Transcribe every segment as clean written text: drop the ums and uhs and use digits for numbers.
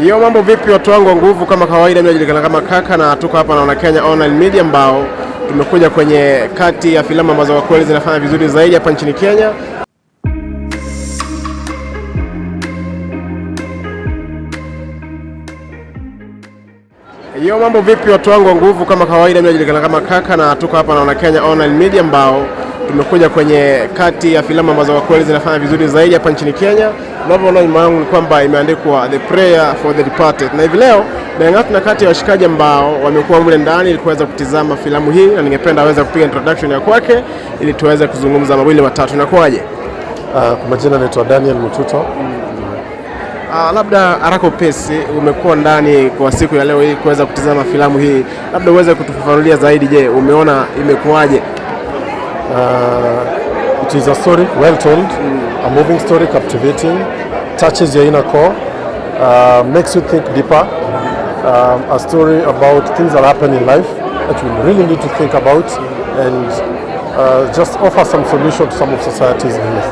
Hiyo mambo vipi watu wangu wa nguvu, kama kawaida mimi najulikana kama Kaka na tuko hapa na Kenya Online Media ambao tumekuja kwenye kati ya filamu ambazo kwa kweli zinafanya vizuri zaidi hapa nchini Kenya. Hiyo mambo vipi watu wangu wa nguvu, kama kawaida mimi najulikana kama Kaka na tuko hapa na Kenya Online Media ambao tumekuja kwenye kati ya filamu ambazo kwa kweli zinafanya vizuri zaidi hapa nchini Kenya. Unavyoona nyuma yangu ni kwamba imeandikwa The Prayer for the Departed. Na hivi leo na kati ya washikaji ambao wamekuwa mle ndani ili kuweza kutizama filamu hii, na ningependa aweze kupiga introduction ya kwake ili tuweze kuzungumza mawili matatu. Inakuaje? Kwa majina naitwa Daniel Mututo. Labda haraka upesi, umekuwa ndani kwa siku ya leo hii kuweza kutizama filamu hii, labda uweze kutufafanulia zaidi. Je, umeona imekuaje? It is a story well told, a moving story, captivating, touches your inner core, makes you think deeper, a story about things that happen in life that you really need to think about, and just offer some solution to some of society's needs.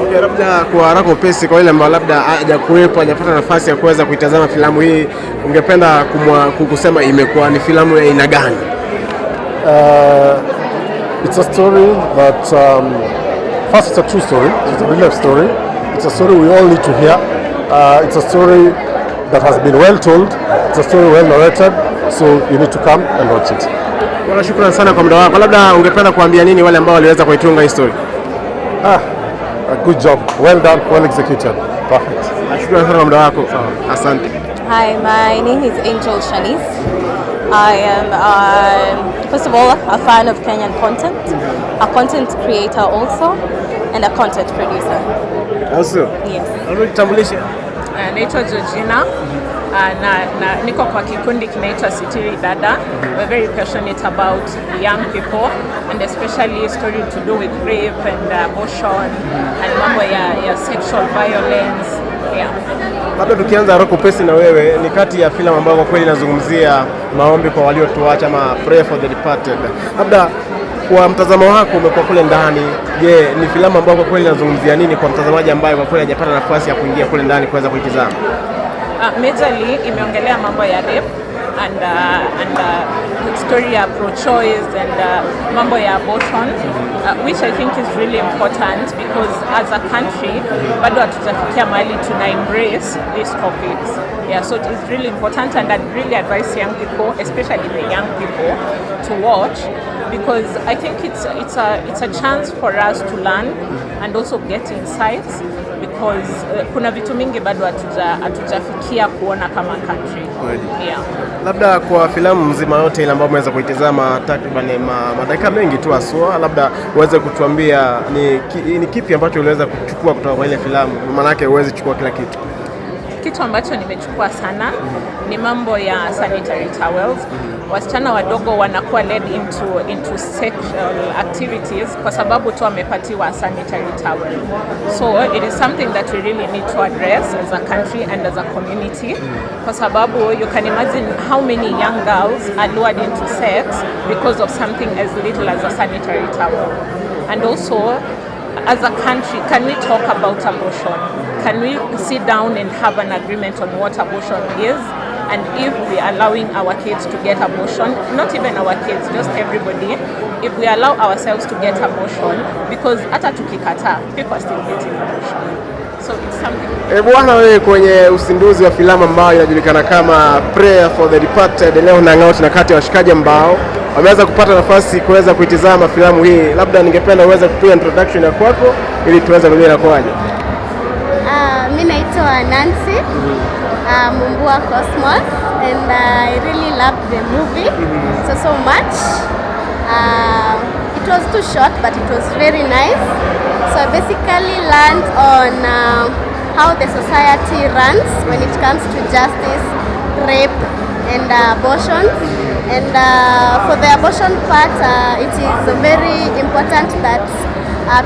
Okay, labda kwa haraka upesi, kwa ile ambao labda hajakuwepo, hajapata nafasi ya kuweza kuitazama filamu hii, ungependa kusema imekuwa ni filamu ya aina gani? It's a story that, first it's a true story, it's a real life story, it's a story we all need to hear, it's a story that has been well told, it's a story well narrated, so you need to come and watch it. Bwana, shukrani sana kwa muda wako. Labda ungependa kuambia nini wale ambao waliweza kuitunga hii story? A good job, well done, well executed, perfect. Shukrani sana kwa muda wako. Asante. Hi, my name is Angel Shanice. I am, first of all, a fan of Kenyan content, a content creator also, and a content producer. Also? Yes. Unajitambulisha? Naitwa Georgina. Niko kwa kikundi kinaitwa Sitiri Dada. We're very passionate about young people, and especially story to do with rape and abortion and mambo ya sexual violence. Yeah. Labda tukianza haraka upesi na wewe, ni kati ya filamu ambayo kwa kweli inazungumzia maombi kwa waliotuacha, ama Prayer for the Departed. Labda kwa mtazamo wako, umekuwa kule ndani, je, ni filamu ambayo kwa kweli inazungumzia nini kwa mtazamaji ambaye kwa kweli hajapata nafasi ya kuingia kule ndani kuweza kuitazama? Majorly imeongelea mambo ya rape and story ya pro-choice and mambo ya abortion, which I think is really important because as a country bado hatujafikia mahali tuna embrace these topics. Yeah, so it is really important, and I'd really advise young people, especially the young people, to watch, because I think it's a chance for us to learn and also get insights, because kuna vitu mingi bado hatujafikia kuona kama country. Yeah. Labda kwa filamu mzima yote ile ambayo umeweza kuitazama takriban madakika mengi tu aswa, labda uweze kutuambia ni kipi ambacho uliweza kuchukua kutoka kwa ile filamu, maana yake uweze kuchukua kila kitu. Kitu ambacho nimechukua sana ni mambo ya sanitary towels. Wasichana wadogo wanakuwa led into sexual activities kwa sababu tu wamepatiwa sanitary towel. So it is something that we really need to address as a country and as a community, kwa sababu you can imagine how many young girls are lured into sex because of something as little as a sanitary towel. And also, as a country, can we talk about abortion? Can we sit down and have an agreement on what abortion is? And if we are allowing our kids to get abortion, not even our kids, just everybody, if we allow ourselves to get abortion, because hata tukikata, people are still getting abortion. So it's something. Bwana, wewe kwenye uzinduzi wa filamu ambayo inajulikana kama Prayer for the Departed, leo na kati ya washikaji ambao wameweza kupata nafasi kuweza kuitazama filamu hii, labda ningependa uweze kupiga introduction ya kwako ili tuweze kujua kwaje. Mimi naitwa Nancy. Mumbua Cosmos, and I really loved the movie so much. It was too short, but it was very nice. So I basically learned on how the society runs when it comes to justice, rape, and abortion. And for the abortion part, it is very important that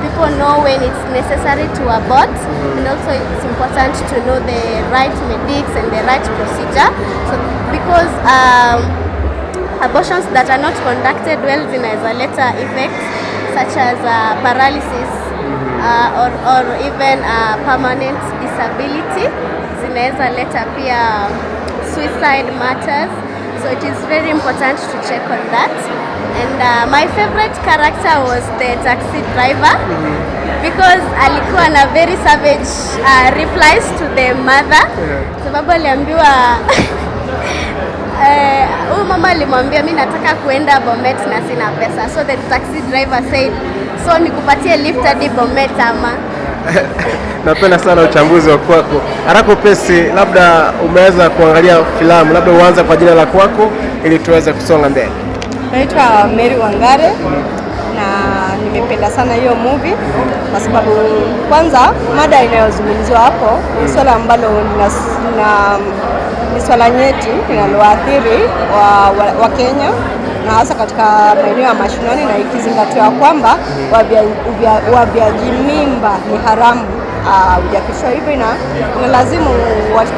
people know when it's necessary to abort, and also it's important to know the right medics and the right procedure. So because abortions that are not conducted well has a later effects such as paralysis or even permanent disability. zinaweza leta pia suicide matters, so it is very important to check on that. And my favorite character was the taxi driver because alikuwa na very savage replies to the mother, sababu aliambiwa huyu mama alimwambia mimi nataka kuenda Bomet na sina pesa, so the taxi driver said, so nikupatie lift hadi Bomet ama. Napenda sana uchambuzi wa kwako. Haraka pesi, labda umeweza kuangalia filamu, labda uanze kwa jina la kwako ili tuweze kusonga mbele. Naitwa Mary Wangare na nimependa sana hiyo movie kwa sababu kwanza mada inayozungumziwa hapo ni swala ambalo ni swala nyeti linaloathiri wa Kenya na hasa katika maeneo ya mashinani, na ikizingatiwa kwamba wabiaji mimba ni haramu hujakishwa hivyo, na lazimu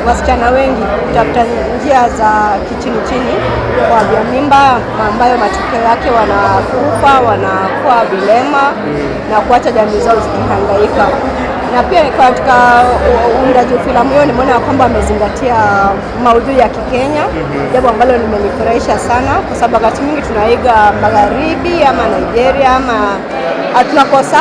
wasichana wengi kutafuta njia za kichini chini kwa mimba, ambayo matokeo yake wanakufa, wanakuwa vilema na kuacha jamii zao zikihangaika. Na pia katika uundaji wa filamu hiyo nimeona kwamba amezingatia maudhui ya Kikenya, jambo ambalo limenifurahisha sana kwa sababu wakati mwingi tunaiga magharibi ama Nigeria ama tunakosa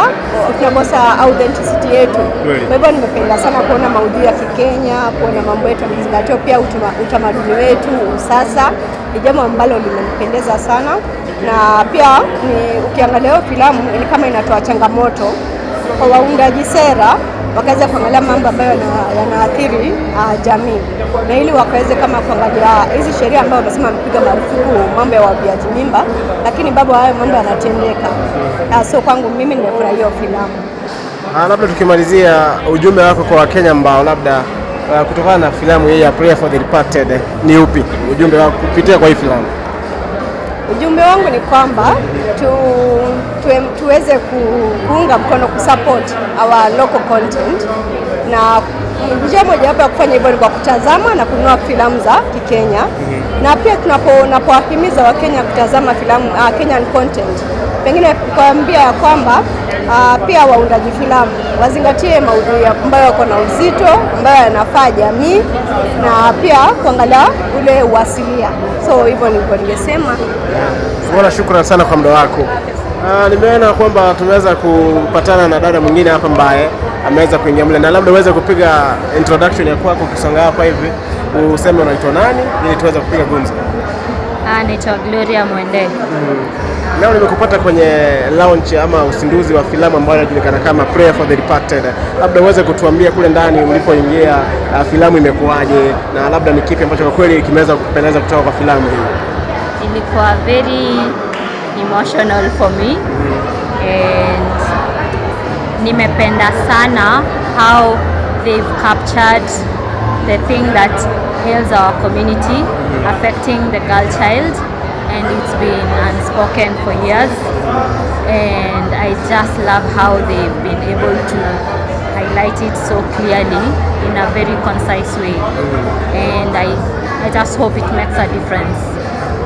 authenticity yetu. Kwa hivyo nimependa sana kuona maudhui ya Kikenya, kuona mambo yetu yamezingatia, pia utamaduni wetu sasa, ni jambo ambalo limenipendeza sana. Na pia ukiangalia filamu ni kama inatoa changamoto kwa waundaji sera, wakaweza kuangalia mambo ambayo yanaathiri jamii, na ili wakaweze kama kuangalia hizi sheria ambayo wamesema mpiga marufuku mambo ya wabiaji mimba, lakini bado hayo mambo yanatendeka. So kwangu mimi nimefurahia hiyo filamu. Labda tukimalizia, ujumbe wako kwa Wakenya ambao labda kutokana na filamu hii ya Prayer for the Departed ni upi? Ujumbe wako kupitia kwa hii filamu? Ujumbe wangu ni kwamba tuweze kuunga mkono, kusupport our local content, na njia moja ya kufanya hivyo ni kwa kutazama na kununua filamu za Kikenya. Na pia tunapohimiza Wakenya kutazama filamu Kenyan content, pengine kuambia ya kwamba pia waundaji filamu wazingatie maudhui ambayo yako na uzito, ambayo yanafaa jamii, na pia kuangalia ule uasilia. So hivyo nilikuwa ningesema. Bwana, shukrani sana kwa muda wako. Nimeona kwamba tumeweza kupatana na dada mwingine hapa ambaye ameweza kuingia mle, na labda uweze kupiga introduction ya kwako kusonga hapa hivi, useme unaitwa nani ili tuweze kupiga gumzo. Naitwa Gloria Mwende. Leo nimekupata kwenye launch ama uzinduzi wa filamu ambayo inajulikana kama Prayer for the Departed. Labda uweze kutuambia kule ndani ulipoingia filamu imekuwaje, na labda ni kipi ambacho kwa kweli kimeweza kupendeza kutoka kwa filamu hii? Ilikuwa very emotional for me, and nimependa sana how they've captured the thing that ails our community, affecting the girl child, and it's been unspoken for years, and I just love how they've been able to highlight it so clearly in a very concise way, and I just hope it makes a difference.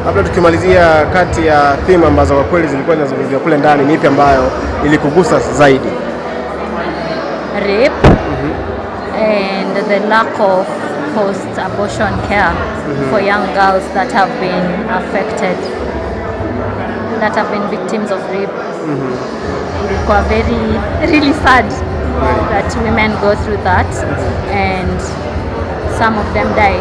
Labda tukimalizia, kati ya theme ambazo kwa kweli zilikuwa zinazungumziwa kule ndani, ni ipi ambayo ilikugusa zaidi? Rape and the lack of post-abortion care for young girls that have been affected, that have been victims of rape. Ilikuwa really sad that women go through that, and some of them die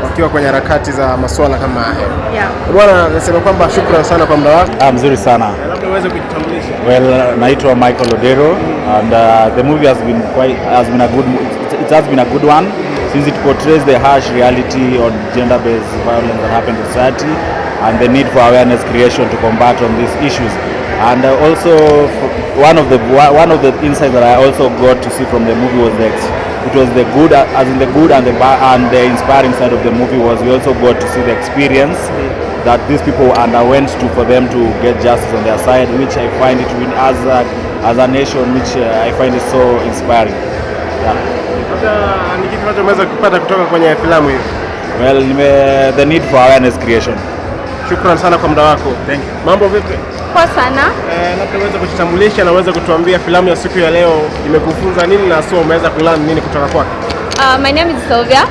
wakiwa kwenye harakati za masuala kama haya. Yeah. Bwana, nasema kwamba shukrani sana kwa muda wako. Mzuri sana. Labda uweze kujitambulisha. Well, naitwa Michael Odero, and the movie has been a good one since it portrays the harsh reality on gender-based violence that happens in society and the need for awareness creation to combat on these issues. And also one of the insights that I also got to see from the movie was the good, as in the good and the inspiring side of the movie was we also got to see the experience that these people underwent for them to get justice on their side, which I find it as a nation, which I find it so inspiring. Yeah. Ni kitu ambacho umeweza kupata kutoka kwenye filamu hiyo? Well, the need for awareness creation. Shukrani sana kwa muda wako. Thank you. Mambo vipi? Poa sana. Labda uweze kujitambulisha na uweze kutuambia filamu ya siku ya leo imekufunza nini na sio umeweza kulearn nini kutoka kwake? My name is Sylvia.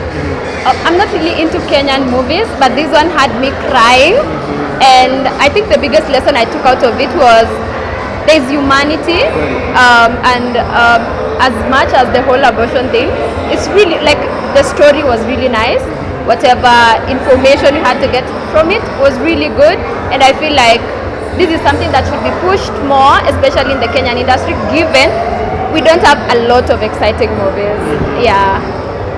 I'm not really into Kenyan movies, but this one had me crying. And I think the biggest lesson I took out of it was there's humanity, and as much as the whole abortion thing, it's really like the story was really nice. Whatever information you had to get from it was really good, and I feel like this is something that should be pushed more, especially in the Kenyan industry, given we don't have a lot of exciting movies. Yeah.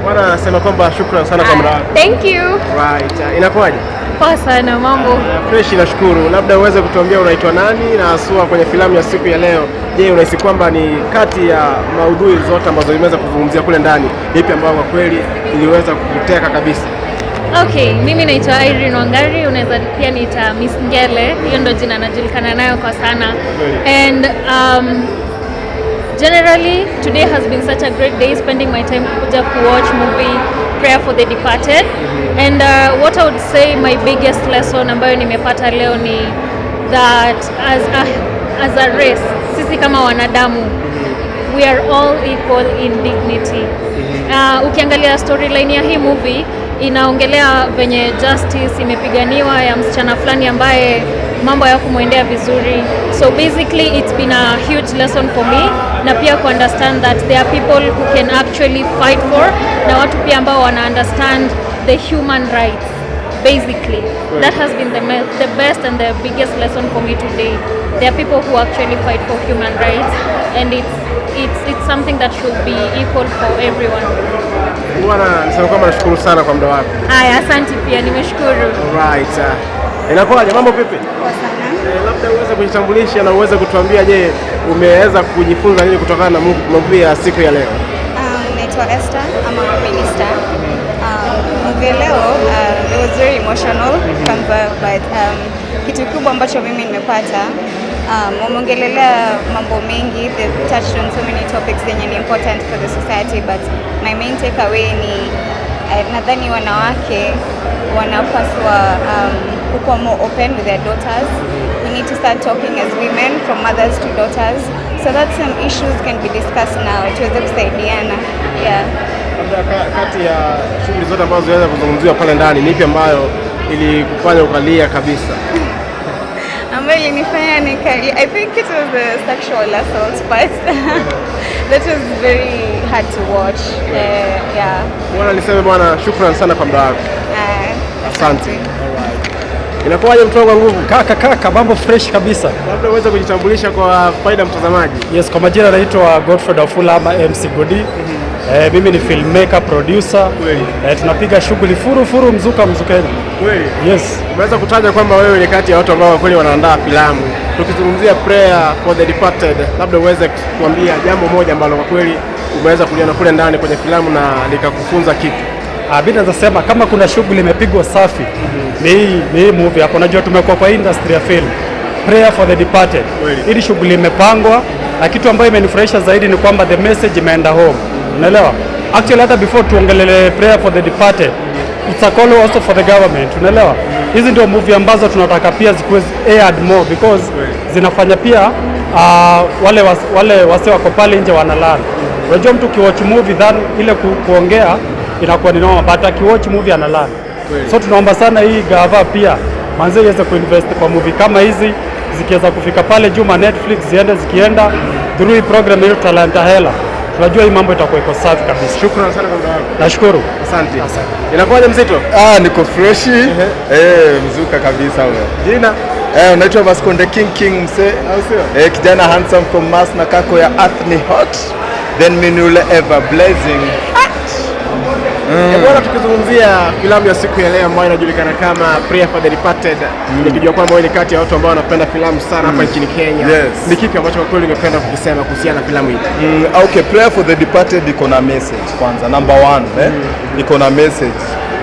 Bwana nasema kwamba shukrani sana kwa muda. Thank you. Right. Inakuwaje? Poa sana, mambo. Fresh, nashukuru. Labda uweze kutuambia unaitwa nani na haswa kwenye filamu ya siku ya leo. Je, unahisi kwamba ni kati ya maudhui zote ambazo imeweza kuzungumzia kule ndani, ipi ambayo kwa kweli iliweza kukuteka kabisa? Okay, mimi naitwa Irene Wangari, unaweza pia niita Miss Ngele, hiyo ndo jina najulikana nayo kwa sana. And generally today has been such a great day, spending my time kuja watch movie Prayer for the Departed. And what I would say my biggest lesson ambayo nimepata leo ni that as a race, sisi kama wanadamu, we are all equal in dignity. Ukiangalia storyline ya hii movie inaongelea venye justice imepiganiwa ya msichana fulani ambaye mambo ya kumwendea vizuri. So basically it's been a huge lesson for me, na pia ku understand that there are people who can actually fight for, na watu pia ambao wana understand the human rights. Basically that has been the best and the biggest lesson for me today. There are people who actually fight for human rights, and it's something that should be equal for everyone. Bwana nasema kwamba nashukuru sana kwa muda wako. Haya, asante pia, nimeshukuru. Alright. Inakuwaje, mambo vipi? Poa sana. Labda uweze kujitambulisha na uweze kutuambia, je, umeweza kujifunza nini kutokana na movie ya siku ya leo? Naitwa Esther, I'm a minister. Movie ya leo it was very emotional but kitu kubwa ambacho mimi nimepata, wameongelelea mambo mengi, they've touched on so many topics zenye ni important for the society, but my main takeaway ni nadhani wanawake wanapaswa kuwa more open with their daughters. We need to start talking as women, from mothers to daughters, so that some issues can be discussed now, tuweze kusaidiana. Yeah. Kati ya shughuli zote ambazo zinaweza kuzungumziwa pale ndani, ni ipi ambayo ilikufanya ukalia kabisa? Ambayo ilinifanya nikalia, I think it was the sexual assault part. That was very hard to watch. Yeah. Bwana niseme bwana, shukrani sana kwa muda wako. Asante. Inakuwaje mtu wangu nguvu? Kaka, mambo fresh kabisa. Labda uweze kujitambulisha kwa faida mtazamaji. Yes, kwa majina naitwa Godfred Afula ama MC Godi. Mimi ni filmmaker, producer. Tunapiga shughuli furu mzukeni. Kweli? Yes. Umeweza kutaja kwamba wewe ni kati ya watu ambao kweli wanaandaa filamu. Tukizungumzia Prayer for the Departed, labda uweze kutuambia jambo moja ambalo kwa kweli umeweza kuliona kule ndani kwenye filamu na likakufunza kitu. Mimi naweza sema kama kuna shughuli imepigwa safi, ni hii movie hapo. Unajua tumekuwa kwa industry ya film. Prayer for the Departed. Hii shughuli imepangwa, na kitu ambayo imenifurahisha zaidi ni kwamba the message imeenda home. Unaelewa? Actually hata before tuongelele Prayer for the Departed, it's a call also for the government. Unaelewa? Hizi ndio movie ambazo tunataka pia zikuwe aired more, because zinafanya pia wale wase wako pale nje wanalala. Unajua mtu kiwatch movie then ile kuongea inakuwa ni noma, but akiwatch movie analala. So tunaomba sana hii gava pia manze iweze kuinvest kwa movie kama hizi, zikiweza kufika pale juma Netflix ziende, zikienda through hii program hiyo Talanta Hela, tunajua hii mambo itakuwa iko safi kabisa. Shukrani sana kwa muda wako. Nashukuru. Asante. Inakuwaje mzito? Niko fresh. Mzuka kabisa wewe. Jina? Unaitwa Vasconde King mse. Au sio? Kijana handsome from Mars na kako ya Athni hot. Then minule ever blazing. Bwana, tukizungumzia filamu ya siku ya leo ambayo inajulikana kama Prayer for the Departed, nikijua kwamba wewe ni kati ya watu ambao wanapenda filamu sana hapa nchini Kenya. Yes. Ni kipi ambacho kwa kweli ungependa kukisema kuhusiana na filamu hii? Okay, Prayer for the Departed iko na message kwanza, number one, iko na message.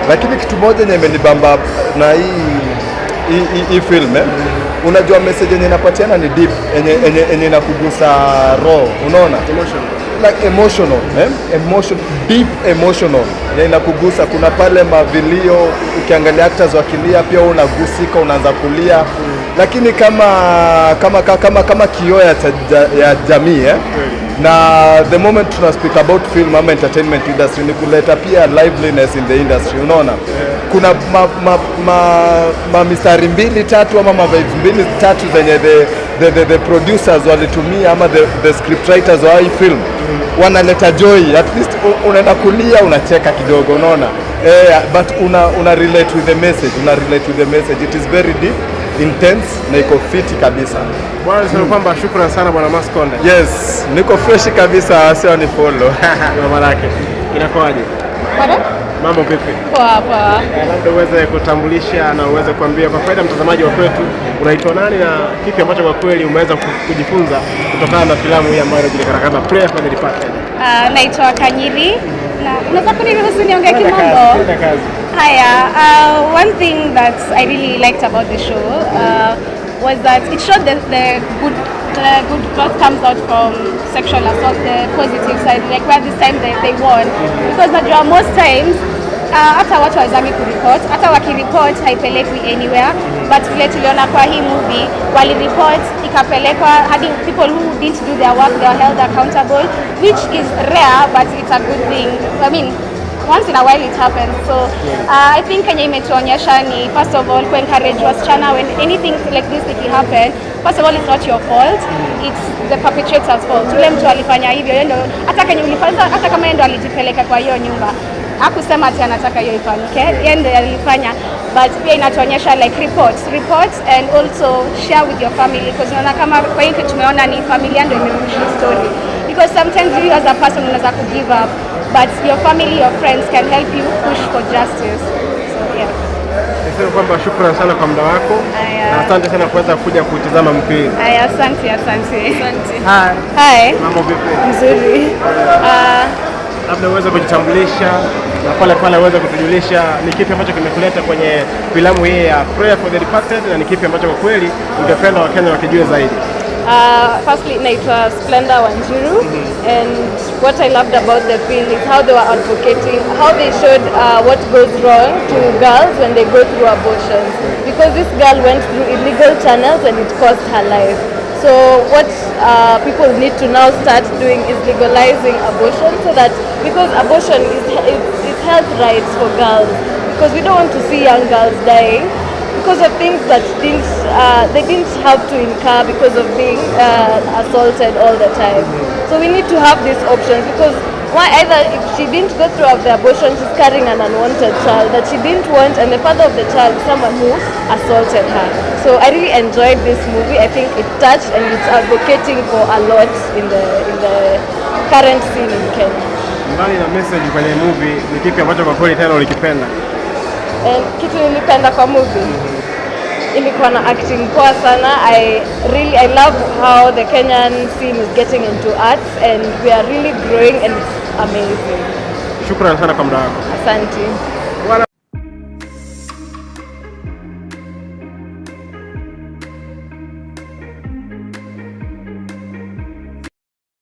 Lakini kitu moja yenye imenibamba na hii film, unajua message yenye inapatiana ni deep, yenye inakugusa roho, unaona? Like emotional, deep emotional, ya inakugusa. Kuna pale mavilio, ukiangalia actors wakilia pia unagusika, unaanza kulia. Lakini kama kioo ya jamii, na the moment tuna speak about film ama entertainment industry ni kuleta pia liveliness in the industry. Unaona kuna mistari mbili tatu ama vibes mbili tatu zenye the producers walitumia ama the script writers wa hii film wanaleta joy, at least unaenda kulia unacheka kidogo, unaona but una relate with the message, it is very deep, intense na iko fiti kabisa. Bwana nisema kwamba shukrani sana bwana Maskonde. Yes, niko fresh kabisa, sio ni follow. Mama yake. Inakoaje? Mambo vipi? Poa poa. Labda uweze kutambulisha na uweze kuambia kwa faida mtazamaji wa kwetu unaitwa nani na kipi ambacho kwa kweli umeweza kujifunza kutokana na filamu hii ambayo inajulikana kama Prayer for the Departed. Naitwa Kanyiri na unaweza kuniruhusu niongee Kimombo? Haya, one thing that I really liked about the show was that it showed the good growth comes out from sexual assault, the positive side, like where this time they won, because najua most times hata watu hawazami kureport, hata wakireport haipelekwi anywhere, but vile tuliona kwa hii movie walireport ikapelekwa hadi people who didn't do their work, they are held accountable, which is rare but it's a good thing. I mean, once in a while it happens. So I think Kenya imetuonyesha ni first of all encourage wasichana when anything like this happen. First of all, it's not your fault, it's the perpetrator's fault. Ule mtu alifanya hivyo, yeye ndio hata Kenya ulifanya, hata kama yeye ndio alijipeleka kwa hiyo nyumba. Hakusema ati anataka hiyo ifanyike, yeye ndio alifanya. But pia inatuonyesha like reports and also share with your family, because unaona kama kwa hiyo tumeona ni familia ndio imerusha story. Because sometimes you as a person unaweza ku give up, but your family, your friends can help you push for justice. So yeah. Nisema kwamba shukrani sana kwa muda wako. Na asante sana kuweza kuja kutizama mpira. Haya, asante. Hi. Mambo vipi? Mzuri. Labda uweze kujitambulisha na pale uweze kutujulisha ni kipi ambacho kimekuleta kwenye filamu hii ya Prayer for the Departed na ni kipi ambacho kwa kweli ungependa Wakenya wakijue zaidi. Firstly, naitwa Splenda Wanjiru, and what I loved about the film is how they were advocating, how they showed what goes wrong to girls when they go through abortions, because this girl went through illegal channels and it cost her life. So what people need to now start doing is legalizing abortion, so that, because abortion is health rights for girls, because we don't want to see young girls dying because of things that they didn't have to incur because of being assaulted all the time. So we need to have these options, because either if she didn't go through the abortion, she's carrying an unwanted child that she didn't want, and the father of the child is someone who assaulted her. So I really enjoyed this movie. I think it touched and it's advocating for a lot in the current scene in Kenya. Mbali na message kwenye movie, ni kipi ambacho kwa kweli tena ulikipenda? Kitu nilipenda kwa movie ilikuwa na acting poa sana. I love how the Kenyan scene is getting into arts and we are really growing and it's amazing. Shukrani sana kwa muda wako. Asante.